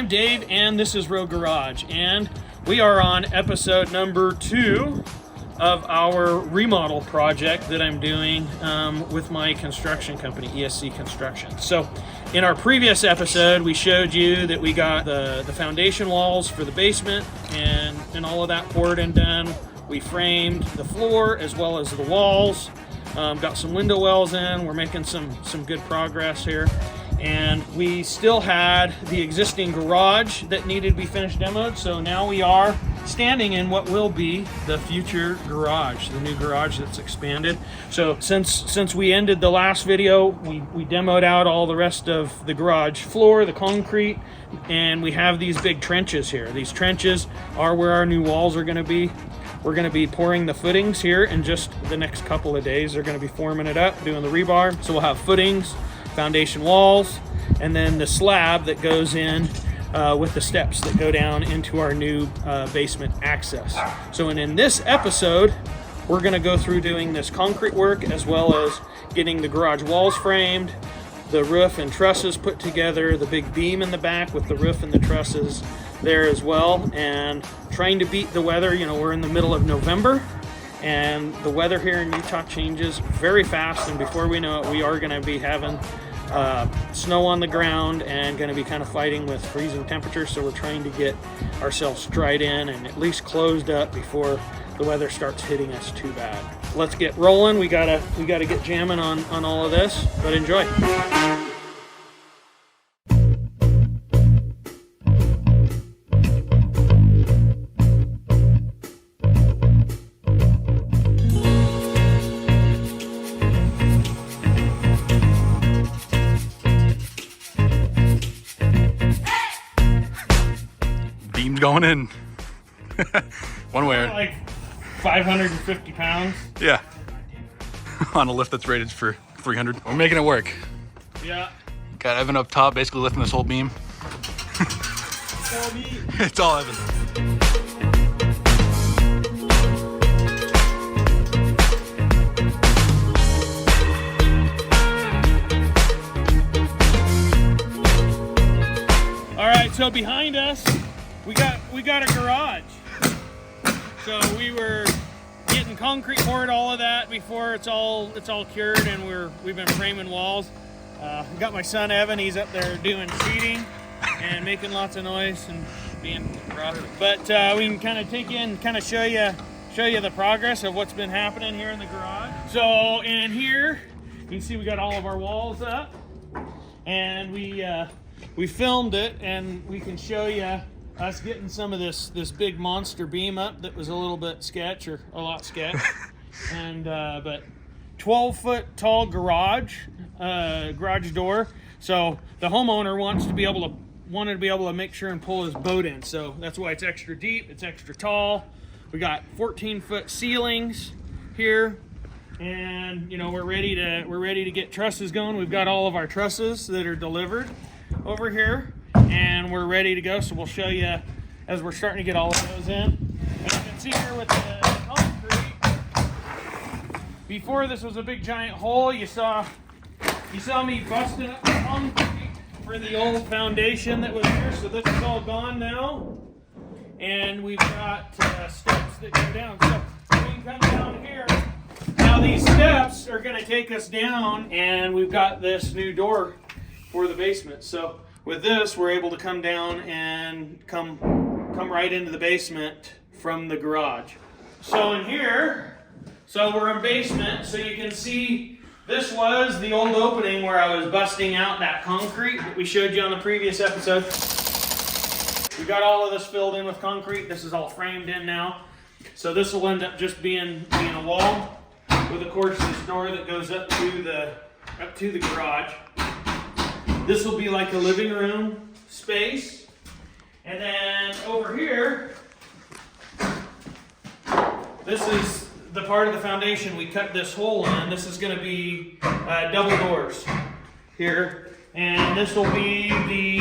I'm Dave, and this is Row Garage, and we are on episode number 2 of our remodel project that I'm doing with my construction company, ESC Construction. So in our previous episode, we showed you that we got the foundation walls for the basement and all of that poured and done. We framed the floor as well as the walls, got some window wells in. We're making some good progress here. And we still had the existing garage that needed to be finished demoed. So now we are standing in what will be the future garage, the new garage that's expanded. So since we ended the last video, we demoed out all the rest of the garage floor, the concrete, and we have these big trenches here. These trenches are where our new walls are going to be. We're going to be pouring the footings here in just the next couple of days. They're going to be forming it up, doing the rebar. So we'll have footings, foundation walls, and then the slab that goes in with the steps that go down into our new basement access. So in this episode, we're going to go through doing this concrete work as well as getting the garage walls framed, the roof and trusses put together, the big beam in the back with the roof and the trusses there as well, and trying to beat the weather. You know, we're in the middle of November, and the weather here in Utah changes very fast, and before we know it, we are going to be having snow on the ground and going to be kind of fighting with freezing temperatures. So we're trying to get ourselves dried in and at least closed up before the weather starts hitting us too bad. Let's get rolling. We gotta get jamming on all of this, but enjoy. Going in one way. Like 550 pounds. Yeah. On a lift that's rated for 300. We're making it work. Yeah. Got Evan up top, basically lifting this whole beam. It's all me. It's all Evan. All right, so behind us, we got a garage. So we were getting concrete poured, all of that before it's all cured, and we've been framing walls. Got my son Evan, he's up there doing sheeting and making lots of noise and being rough. But we can kind of take in, kind of show you the progress of what's been happening here in the garage. So in here, you can see we got all of our walls up, and we filmed it, and we can show you us getting some of this big monster beam up that was a little bit sketch, or a lot sketch. And but 12-foot tall garage door. So the homeowner wanted to be able to make sure and pull his boat in. So that's why it's extra deep, it's extra tall. We got 14-foot ceilings here, and you know, we're ready to get trusses going. We've got all of our trusses that are delivered over here, and we're ready to go. So we'll show you as we're starting to get all of those in. And you can see here with the concrete, before this was a big giant hole. You saw me busting up the concrete for the old foundation that was here. So this is all gone now, and we've got steps that go down. So we can come down here. Now these steps are going to take us down, and we've got this new door for the basement. So with this, we're able to come down and come right into the basement from the garage. So in here, so we're in basement, so you can see this was the old opening where I was busting out that concrete that we showed you on the previous episode. We got all of this filled in with concrete. This is all framed in now. So this will end up just being a wall with, of course, this door that goes up to the garage. This will be like a living room space. And then over here, this is the part of the foundation we cut this hole in. This is going to be double doors here. And this will be the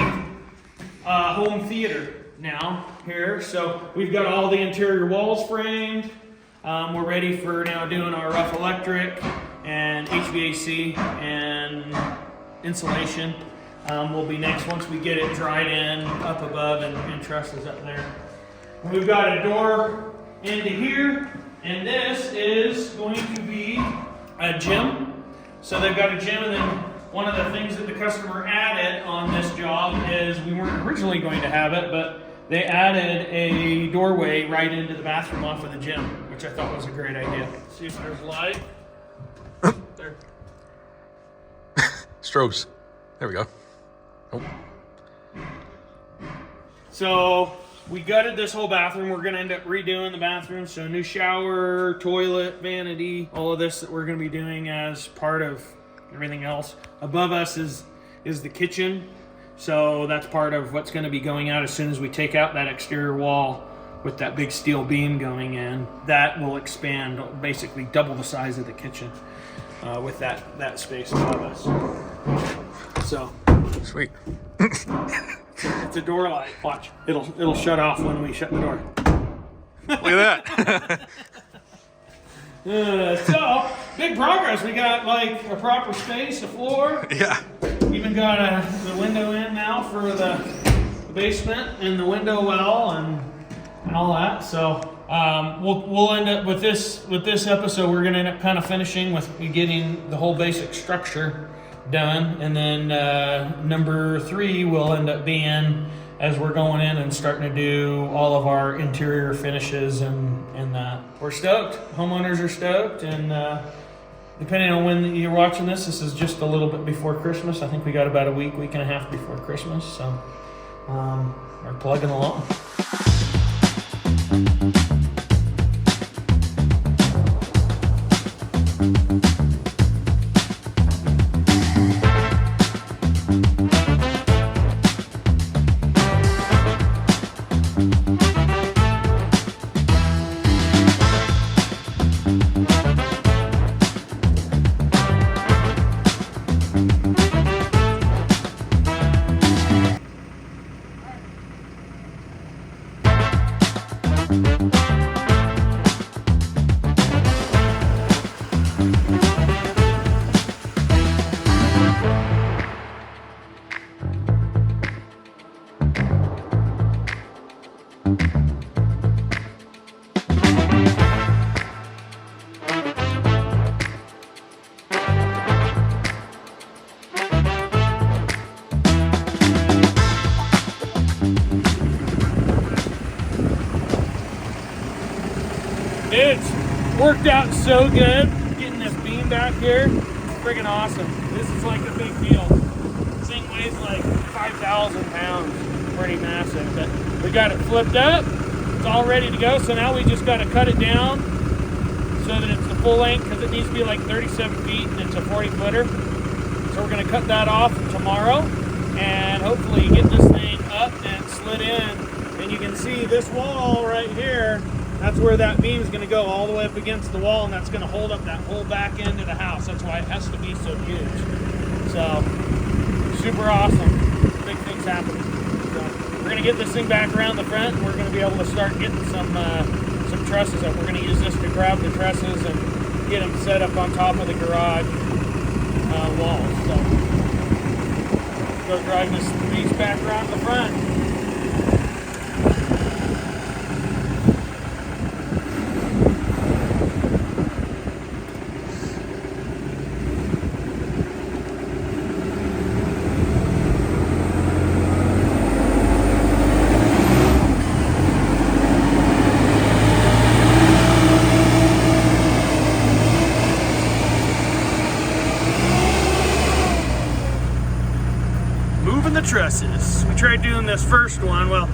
home theater now here. So we've got all the interior walls framed. We're ready for now doing our rough electric and HVAC and insulation. will be next once we get it dried in up above and trusses up there. And we've got a door into here, and this is going to be a gym. So they've got a gym, and then one of the things that the customer added on this job is we weren't originally going to have it, but they added a doorway right into the bathroom off of the gym, which I thought was a great idea. See if there's light. There. Strobes. There we go. Oh. So we gutted this whole bathroom. We're going to end up redoing the bathroom. So new shower, toilet, vanity, all of this that we're going to be doing as part of everything else. Above us is the kitchen. So that's part of what's going to be going out as soon as we take out that exterior wall with that big steel beam going in. That will expand, basically double the size of the kitchen with that space above us. So Sweet. it's a door light. Watch, it'll shut off when we shut the door. Look at that. So big progress. We got like a proper space, a floor. Yeah. Even got the window in now for the basement and the window well and all that. So we'll end up with this episode. We're gonna end up kind of finishing with getting the whole basic structure done, and then number 3 will end up being as we're going in and starting to do all of our interior finishes and that. We're stoked. Homeowners are stoked, and depending on when you're watching this is just a little bit before Christmas. I think we got about a week and a half before Christmas, so we're plugging along. It's worked out so good getting this beam back here. It's friggin' awesome. This is like a big deal. This thing weighs like 5,000 pounds. Pretty massive. But we got it flipped up. It's all ready to go. So now we just got to cut it down so that it's the full length, because it needs to be like 37 feet and it's a 40 footer. So we're going to cut that off tomorrow and hopefully get this thing up and slid in. And you can see this wall right here. That's where that beam is going to go, all the way up against the wall, and that's going to hold up that whole back end of the house. That's why it has to be so huge. So, super awesome. Big things happening. So, we're going to get this thing back around the front, and we're going to be able to start getting some trusses up. We're going to use this to grab the trusses and get them set up on top of the garage walls. So, go drive this piece back around the front. The trusses. We tried doing this first one. Well,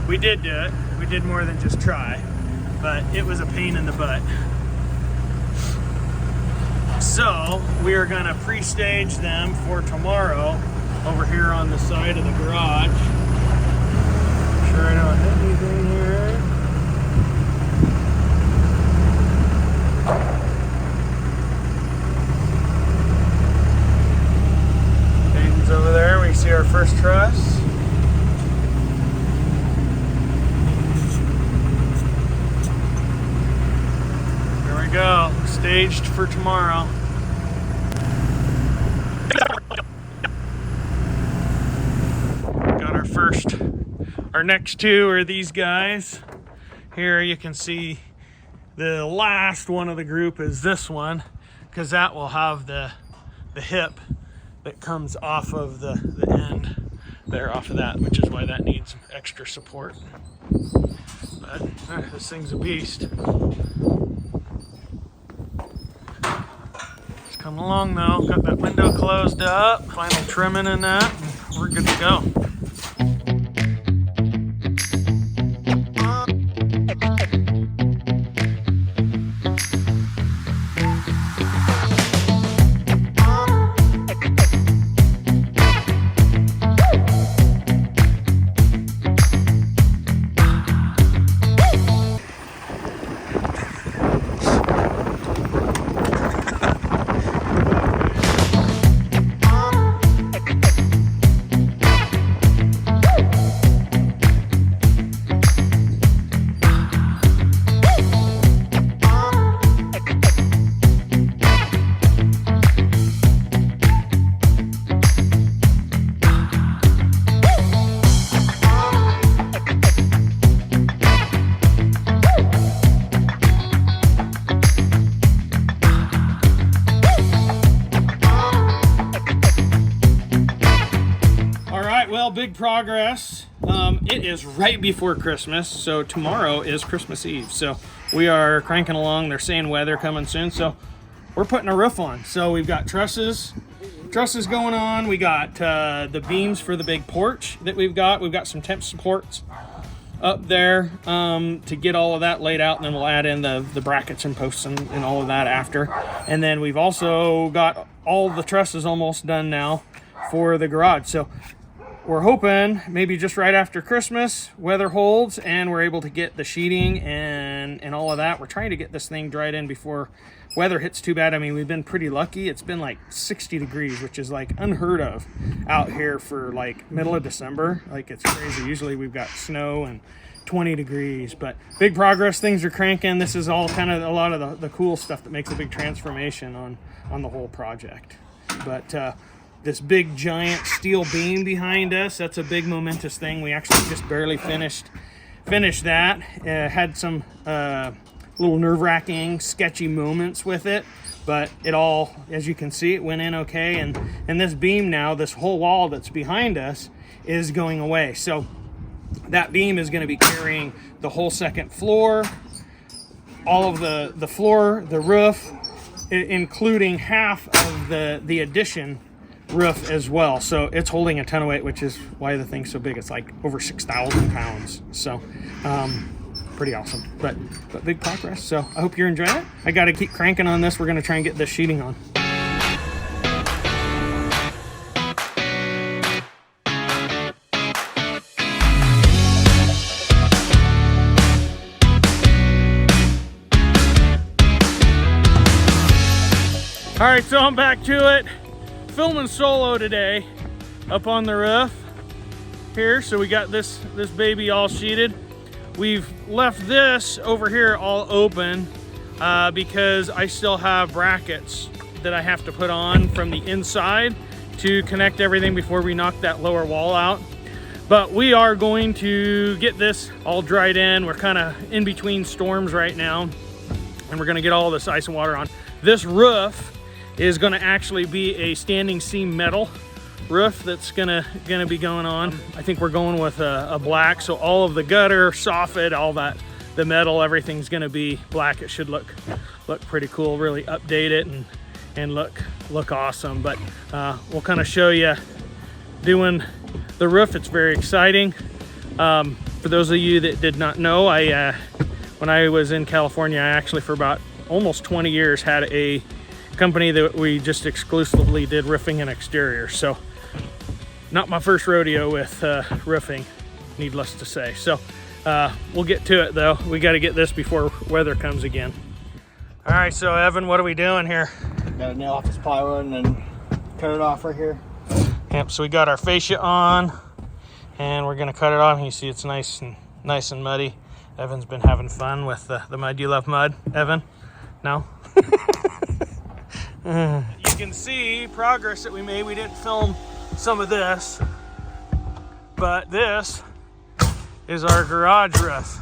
we did do it. We did more than just try, but it was a pain in the butt. So we are going to pre-stage them for tomorrow over here on the side of the garage. Make sure I don't hit anything here. Over there we see our first truss. There we go, staged for tomorrow. our next two are these guys. Here you can see the last one of the group is this one, because that will have the hip that comes off of the end there off of that, which is why that needs extra support. But this thing's a beast. It's coming along though. Got that window closed up, final trimming and that, and we're good to go. Well, big progress. It is right before Christmas, so tomorrow is Christmas Eve. So we are cranking along. They're saying weather coming soon, so we're putting a roof on. So we've got trusses going on. We got the beams for the big porch that we've got. We've got some temp supports up there to get all of that laid out, and then we'll add in the brackets and posts and all of that after. And then we've also got all the trusses almost done now for the garage. So we're hoping maybe just right after Christmas, weather holds, and we're able to get the sheeting and all of that. We're trying to get this thing dried in before weather hits too bad. I mean, we've been pretty lucky. It's been like 60 degrees, which is like unheard of out here for like middle of December. Like, it's crazy. Usually we've got snow and 20 degrees, but big progress. Things are cranking. This is all kind of a lot of the cool stuff that makes a big transformation on the whole project. But this big giant steel beam behind us, that's a big momentous thing. We actually just barely finished that. Had some little nerve-wracking, sketchy moments with it, but it all, as you can see, it went in okay. And this beam now, this whole wall that's behind us is going away. So that beam is going to be carrying the whole second floor, all of the floor, the roof, including half of the addition roof as well. So it's holding a ton of weight, which is why the thing's so big. It's like over 6,000 pounds. So pretty awesome, but big progress. So I hope you're enjoying it. I got to keep cranking on this. We're going to try and get this sheeting on. All right, so I'm back to it. Filming solo today up on the roof here. So we got this baby all sheeted. We've left this over here all open because I still have brackets that I have to put on from the inside to connect everything before we knock that lower wall out. But we are going to get this all dried in. We're kind of in between storms right now, and we're going to get all this ice and water on. This roof is going to actually be a standing seam metal roof that's gonna be going on. I think we're going with a black, so all of the gutter, soffit, all that, the metal, everything's gonna be black. It should look pretty cool, really update it and look awesome. But we'll kind of show you doing the roof. It's very exciting. For those of you that did not know, when I was in California, I actually for about almost 20 years had a company that we just exclusively did roofing and exterior. So not my first rodeo with roofing, needless to say. So we'll get to it though. We got to get this before weather comes again. All right, so Evan, what are we doing here? Got to nail off this plywood and then cut it off right here. Yep, so we got our fascia on and we're gonna cut it off. You see it's nice and muddy. Evan's been having fun with the mud. You love mud, Evan? No? You can see progress that we made. We didn't film some of this, But this is our garage roof.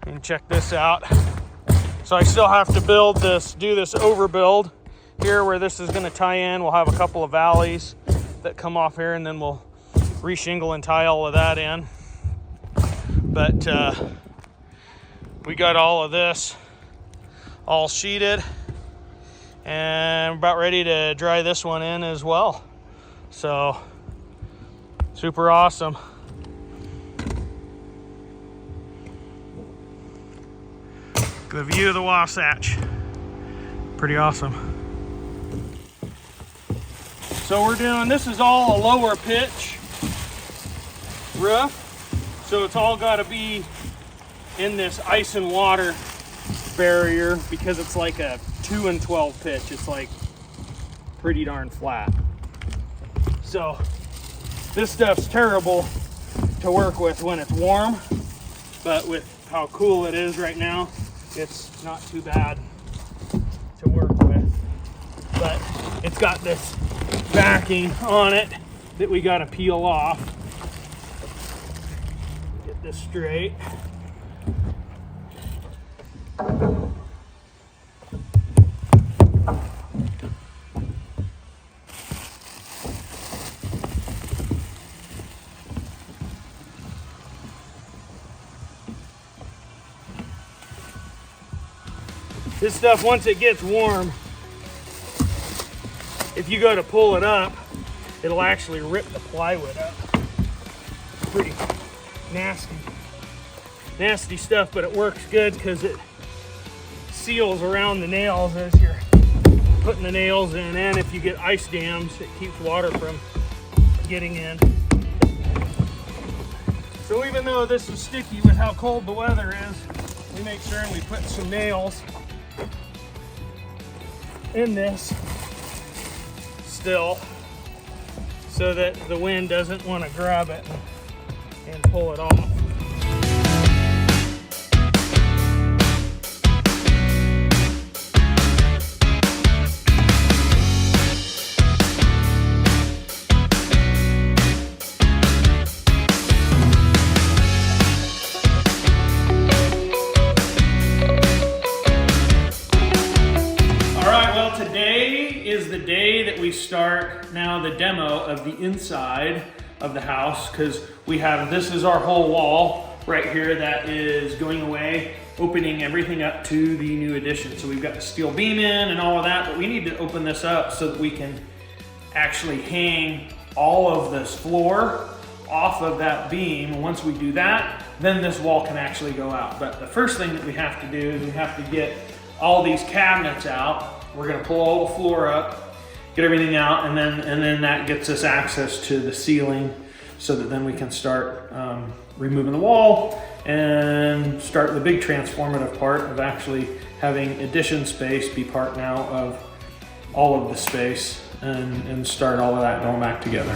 And check this out. So I still have to build this, do this overbuild here where this is gonna tie in. We'll have a couple of valleys that come off here, and then we'll reshingle and tie all of that in. But we got all of this all sheeted, and we're about ready to dry this one in as well. So super awesome. The view of the Wasatch, pretty awesome. So we're doing, this is all a lower pitch roof. So it's all got to be in this ice and water barrier because it's like a 2 and 12 pitch. It's like pretty darn flat. So this stuff's terrible to work with when it's warm, but with how cool it is right now, it's not too bad to work with. But it's got this backing on it that we got to peel off. Get this straight. This stuff, once it gets warm, if you go to pull it up, it'll actually rip the plywood up. Pretty nasty stuff, but it works good because it seals around the nails as you're putting the nails in, and if you get ice dams, it keeps water from getting in. So even though this is sticky with how cold the weather is, we make sure and we put some nails in this still so that the wind doesn't want to grab it and pull it off. Is the day that we start now the demo of the inside of the house, because we have, this is our whole wall right here that is going away, opening everything up to the new addition. So we've got the steel beam in and all of that, but we need to open this up so that we can actually hang all of this floor off of that beam. And once we do that, then this wall can actually go out. But the first thing that we have to do is we have to get all these cabinets out. We're gonna pull all the floor up, get everything out, and then that gets us access to the ceiling so that then we can start removing the wall and start the big transformative part of actually having addition space be part now of all of the space and start all of that going back together.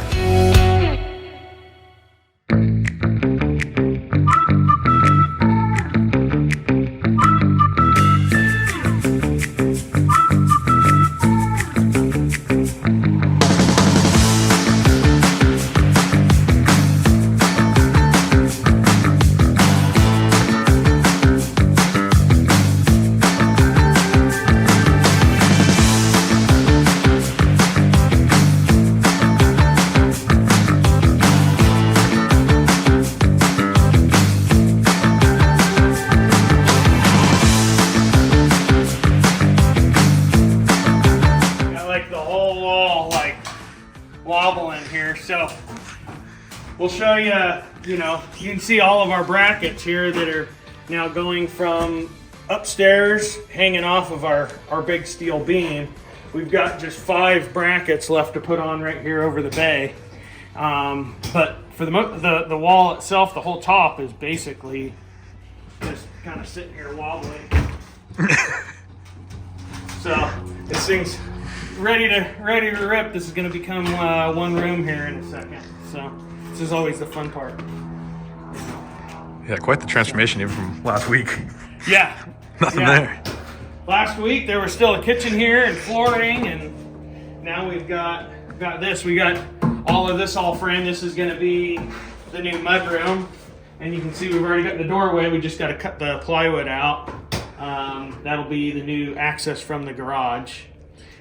Wobbling here, so we'll show you, you can see all of our brackets here that are now going from upstairs, hanging off of our big steel beam. We've got just 5 brackets left to put on right here over the bay, but for the wall itself, the whole top is basically just kind of sitting here wobbling. So this thing's ready to rip. This is going to become one room here in a second. So this is always the fun part. Yeah, quite the transformation even from last week. Yeah. Nothing there. Last week there was still a kitchen here and flooring, and now we've got this. We got all of this all framed. This is going to be the new mudroom. And you can see we've already got the doorway. We just got to cut the plywood out. That'll be the new access from the garage.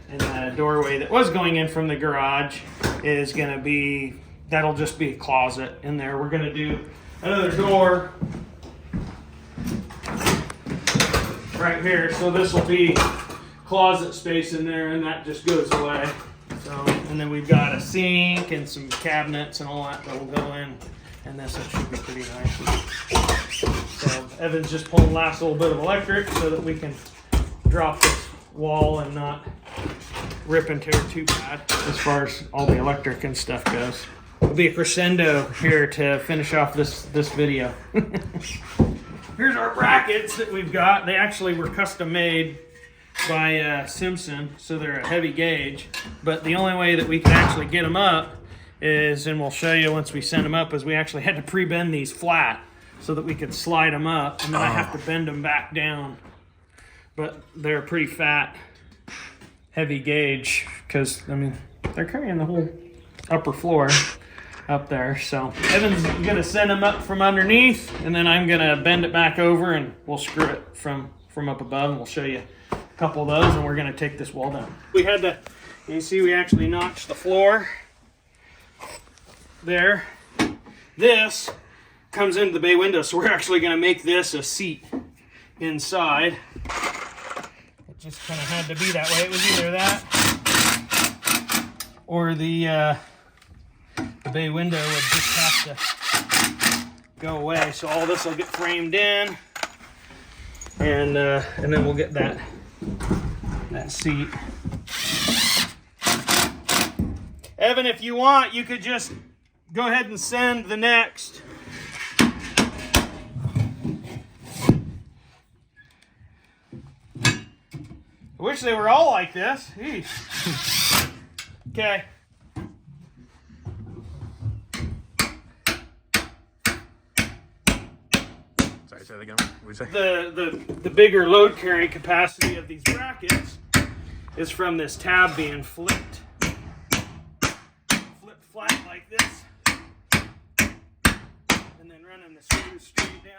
And the doorway that was going in from the garage is going to be, that'll just be a closet in there. We're going to do another door right here. So this will be closet space in there, and that just goes away. So, and then we've got a sink and some cabinets and all that will go in. And this should be pretty nice. So Evan's just pulling the last little bit of electric so that we can drop this wall and not rip and tear too bad as far as all the electric and stuff goes. It'll be a crescendo here to finish off this video. Here's our brackets that we've got. They actually were custom made by Simpson, so they're a heavy gauge. But the only way that we can actually get them up is, and we'll show you once we send them up, is we actually had to pre-bend these flat so that we could slide them up, and then I have to bend them back down. But they're pretty fat, heavy gauge, because, I mean, they're carrying the whole upper floor up there. So Evan's gonna send them up from underneath, and then I'm gonna bend it back over, and we'll screw it from up above, and we'll show you a couple of those, and we're gonna take this wall down. We had to, you see, we actually notched the floor there. This comes into the bay window, so we're actually going to make this a seat inside. It just kind of had to be that way. It was either that or the bay window would just have to go away. So all this will get framed in, and then we'll get that seat. Evan, if you want, you could just go ahead and send the next. I wish they were all like this. Okay. Sorry, say that again. What did you say? The bigger load carrying capacity of these brackets is from this tab being flipped flat like this, and then running the screws straight down.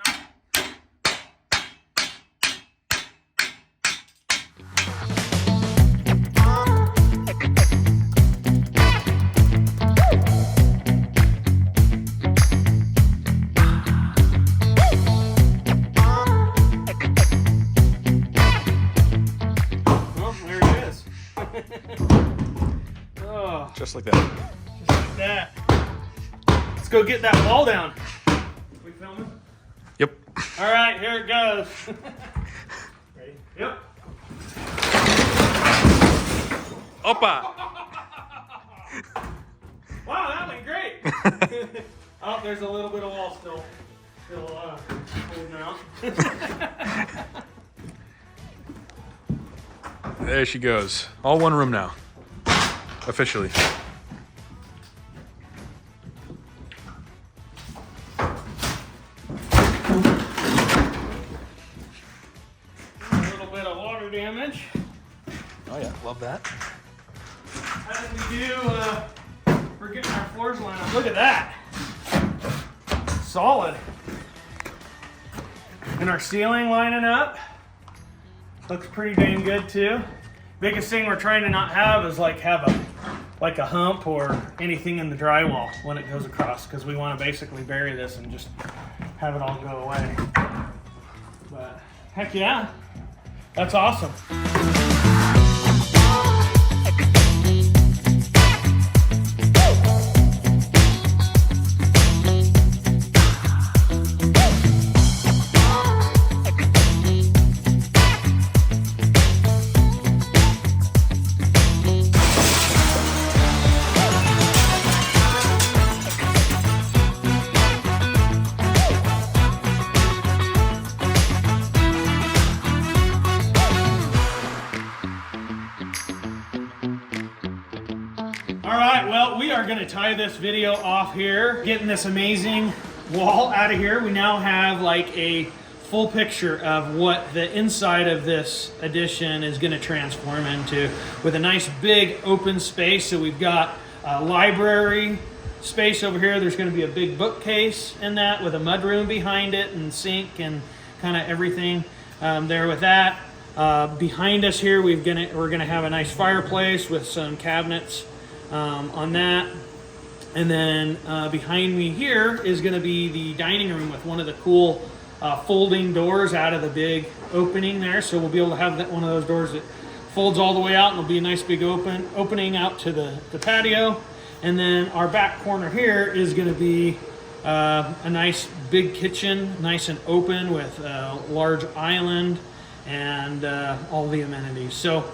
Well, there it is. Oh, Just like that. like that. Let's go get that wall down. We filming? Yep. All right, here it goes. Ready? Yep. Opa! Wow, that went great. Oh, there's a little bit of wall still holding out. There she goes. All one room now. Officially. A little bit of water damage. Oh yeah, love that. How did we do for getting our floors lined up? Look at that. Solid. And our ceiling lining up. Looks pretty dang good too. Biggest thing we're trying to not have is have a hump or anything in the drywall when it goes across, because we want to basically bury this and just have it all go away. But heck yeah, that's awesome. Well, we are going to tie this video off here, getting this amazing wall out of here. We now have a full picture of what the inside of this addition is going to transform into, with a nice big open space. So we've got library space over here. There's going to be a big bookcase in that with a mudroom behind it and sink and kind of everything there with that. Behind us here, we're gonna have a nice fireplace with some cabinets on that. And then behind me here is going to be the dining room with one of the cool folding doors out of the big opening there. So we'll be able to have one of those doors that folds all the way out, and it'll be a nice big opening out to the patio. And then our back corner here is going to be a nice big kitchen, nice and open with a large island and all the amenities. So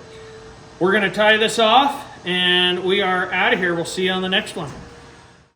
we're going to tie this off, and we are out of here. We'll see you on the next one.